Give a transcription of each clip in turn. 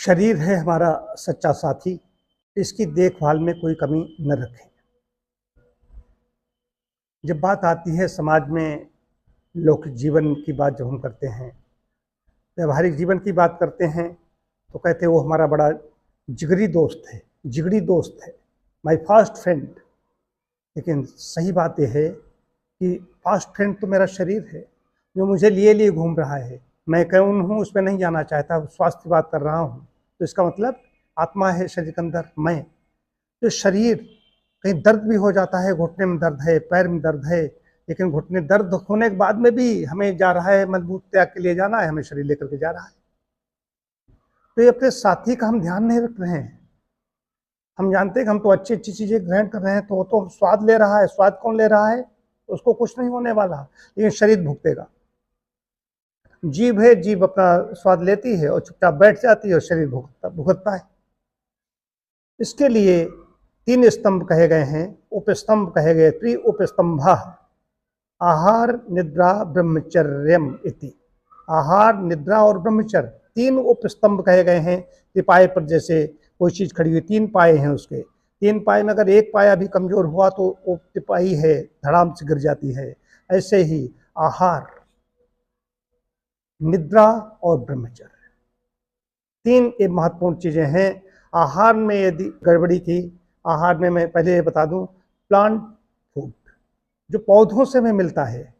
शरीर है हमारा सच्चा साथी, इसकी देखभाल में कोई कमी न रखें। जब बात आती है समाज में लौकिक जीवन की बात जब हम करते हैं, व्यवहारिक जीवन की बात करते हैं, तो कहते हैं वो हमारा बड़ा जिगरी दोस्त है, माय फास्ट फ्रेंड। लेकिन सही बात यह है कि फास्ट फ्रेंड तो मेरा शरीर है, जो मुझे लिए लिए घूम रहा है। मैं कौन हूँ उस पर नहीं जाना चाहता, स्वास्थ्य की बात कर रहा हूँ। तो इसका मतलब आत्मा है शरीर के अंदर, मैं। तो शरीर कहीं दर्द भी हो जाता है, घुटने में दर्द है, पैर में दर्द है, लेकिन घुटने दर्द होने के बाद में भी हमें जा रहा है, मजबूत त्याग के लिए जाना है, हमें शरीर लेकर के जा रहा है। तो ये अपने साथी का हम ध्यान नहीं रख रहे हैं। हम जानते हैं कि हम तो अच्छी अच्छी चीजें ग्रहण कर रहे हैं, तो स्वाद ले रहा है। स्वाद कौन ले रहा है? उसको कुछ नहीं होने वाला, लेकिन शरीर भुगतेगा। जीभ है, जीभ अपना स्वाद लेती है और चुपचाप बैठ जाती है और शरीर भुगतता है। इसके लिए 3 स्तंभ कहे गए हैं, उपस्तंभ कहे गए, उपस्तंभा आहार निद्रा ब्रह्मचर्यम इति। आहार, निद्रा और ब्रह्मचर्य 3 उपस्तंभ कहे गए हैं। तिपाए पर जैसे कोई चीज खड़ी हुई, 3 पाए हैं उसके, 3 पाए में अगर एक पाया भी कमजोर हुआ तो वो तिपाही है, धड़ाम से गिर जाती है। ऐसे ही आहार, निद्रा और ब्रह्मचर्य 3 ये महत्वपूर्ण चीजें हैं। आहार में यदि गड़बड़ी की, आहार में मैं पहले ये बता दूं, प्लांट फूड जो पौधों से हमें मिलता है,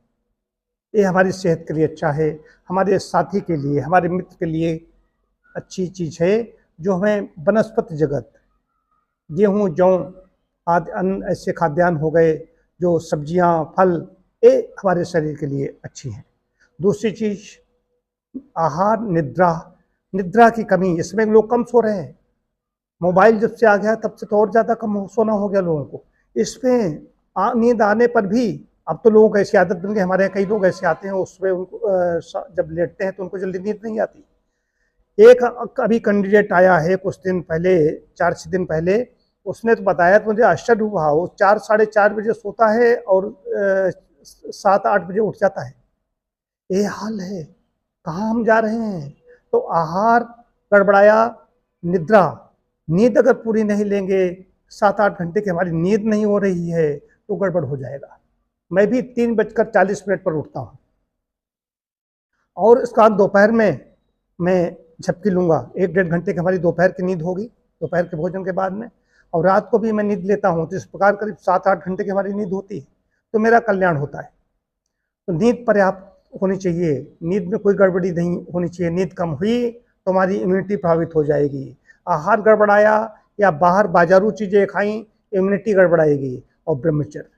ये हमारी सेहत के लिए अच्छा है, हमारे साथी के लिए, हमारे मित्र के लिए अच्छी चीज है। जो हमें वनस्पति जगत, गेहूँ, जौ आदि अन्न ऐसे खाद्यान्न हो गए, जो सब्जियां, फल, ये हमारे शरीर के लिए अच्छी हैं। दूसरी चीज आहार, निद्रा की कमी, इसमें लोग कम सो रहे हैं। मोबाइल जब से आ गया तब से तो और ज़्यादा कम सोना हो गया लोगों को। इसमें नींद आने पर भी अब तो लोगों को ऐसी आदत बन गई, हमारे यहाँ कई लोग ऐसे आते हैं, उसमें उनको जब लेटते हैं तो उनको जल्दी नींद नहीं आती। एक अभी कैंडिडेट आया है कुछ दिन पहले, 4-6 दिन पहले, उसने तो बताया तो मुझे आश्चर्य हुआ। वो 4 साढ़े 4 बजे सोता है और 7-8 बजे उठ जाता है। ये हाल है, कहाँ हम जा रहे हैं? तो आहार गड़बड़ाया, निद्रा, नींद अगर पूरी नहीं लेंगे, 7-8 घंटे की हमारी नींद नहीं हो रही है तो गड़बड़ हो जाएगा। मैं भी 3:40 पर उठता हूँ और इसका दोपहर में मैं झपकी लूँगा। 1-1.5 घंटे की हमारी दोपहर की नींद होगी, दोपहर के भोजन के बाद में, और रात को भी मैं नींद लेता हूँ। तो इस प्रकार करीब 7-8 घंटे की हमारी नींद होती है, तो मेरा कल्याण होता है। तो नींद पर्याप्त होनी चाहिए, नींद में कोई गड़बड़ी नहीं होनी चाहिए। नींद कम हुई तो हमारी इम्यूनिटी प्रभावित हो जाएगी। आहार गड़बड़ाया या बाहर बाजारू चीजें खाई, इम्यूनिटी गड़बड़ाएगी। और ब्रह्मचर्य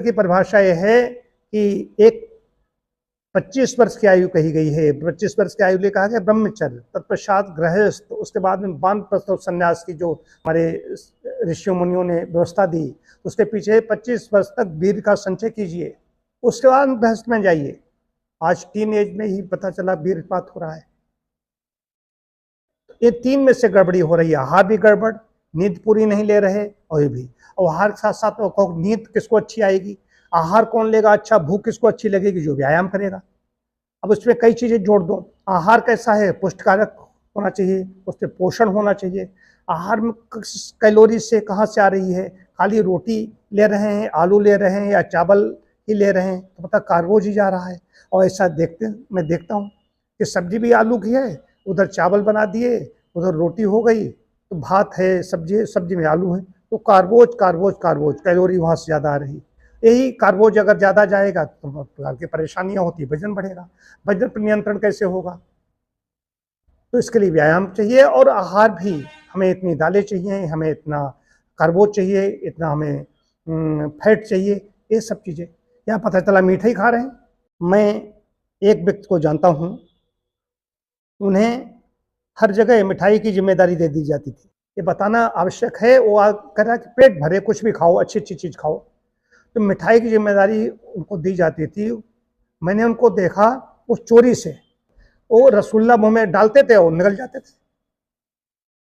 की परिभाषा यह है कि एक 25 वर्ष की आयु कही गई है। 25 वर्ष की आयु लिए कहा गया ब्रह्मचर्य, तत्पश्चात गृहस्थ, उसके बाद में वानप्रस्थ और संन्यास की जो हमारे ऋषियों मुनियों ने व्यवस्था दी, उसके पीछे 25 वर्ष तक वीर्य का संचय कीजिए, उसके बाद गृहस्थ में जाइए। आज टीन एज में ही पता चला वीर्यपात हो रहा है। ये 3 में से गड़बड़ी हो रही है। आहार भी गड़बड़, नींद पूरी नहीं ले रहे, और ये भी। और आहार के साथ साथ नींद किसको अच्छी आएगी? आहार कौन लेगा अच्छा? भूख किसको अच्छी लगेगी? जो व्यायाम करेगा। अब उसमें कई चीजें जोड़ दो। आहार कैसा है? पुष्टिकारक होना चाहिए, उससे पोषण होना चाहिए। आहार में कैलोरी से कहाँ से आ रही है? खाली रोटी ले रहे हैं, आलू ले रहे हैं, या चावल ही ले रहे हैं, तो पता कार्बोज ही जा रहा है। और ऐसा मैं देखता हूँ कि सब्जी भी आलू की है, उधर चावल बना दिए, उधर रोटी हो गई, तो भात है, सब्जी में आलू है, तो कार्बोज कैलोरी वहाँ से ज़्यादा आ रही। यही कार्बोज अगर ज़्यादा जाएगा तो प्रकार की परेशानियाँ होती, वजन बढ़ेगा। वजन पर नियंत्रण कैसे होगा? तो इसके लिए व्यायाम चाहिए, और आहार भी हमें इतनी दालें चाहिए, हमें इतना कार्बोज चाहिए, इतना हमें फैट चाहिए, ये सब चीज़ें। यहाँ पता चला मिठाई खा रहे हैं। मैं एक व्यक्ति को जानता हूँ, उन्हें हर जगह मिठाई की जिम्मेदारी दे दी जाती थी। ये बताना आवश्यक है, वो कह रहा कि पेट भरे कुछ भी खाओ, अच्छी अच्छी चीज़ खाओ। तो मिठाई की जिम्मेदारी उनको दी जाती थी। मैंने उनको देखा, वो चोरी से वो रसगुल्ला मुंह में डालते थे और निकल जाते थे।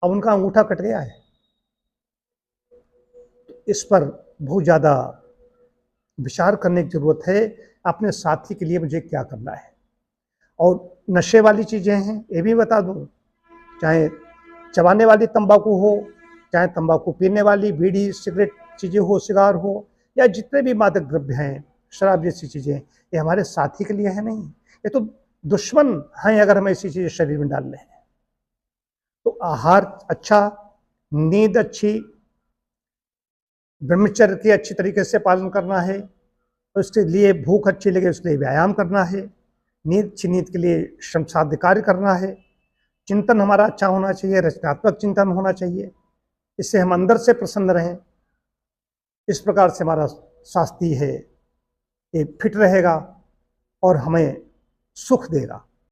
अब उनका अंगूठा कट गया है। इस पर बहुत ज़्यादा विचार करने की जरूरत है, अपने साथी के लिए मुझे क्या करना है। और नशे वाली चीज़ें हैं, ये भी बता दूं, चाहे चबाने वाली तंबाकू हो, चाहे तंबाकू पीने वाली बीड़ी सिगरेट चीज़ें हो, सिगार हो, या जितने भी मादक द्रव्य हैं, शराब जैसी चीज़ें, ये हमारे साथी के लिए है नहीं, ये तो दुश्मन हैं अगर हम ऐसी चीज़ें शरीर में डाल रहे हैं। तो आहार अच्छा, नींद अच्छी, ब्रह्मचर्य की अच्छी तरीके से पालन करना है, उसके लिए भूख अच्छी लगे उसके लिए व्यायाम करना है, नींद के लिए श्रम साध्य कार्य करना है, चिंतन हमारा अच्छा होना चाहिए, रचनात्मक चिंतन होना चाहिए, इससे हम अंदर से प्रसन्न रहें। इस प्रकार से हमारा स्वास्थ्य है ये फिट रहेगा और हमें सुख देगा।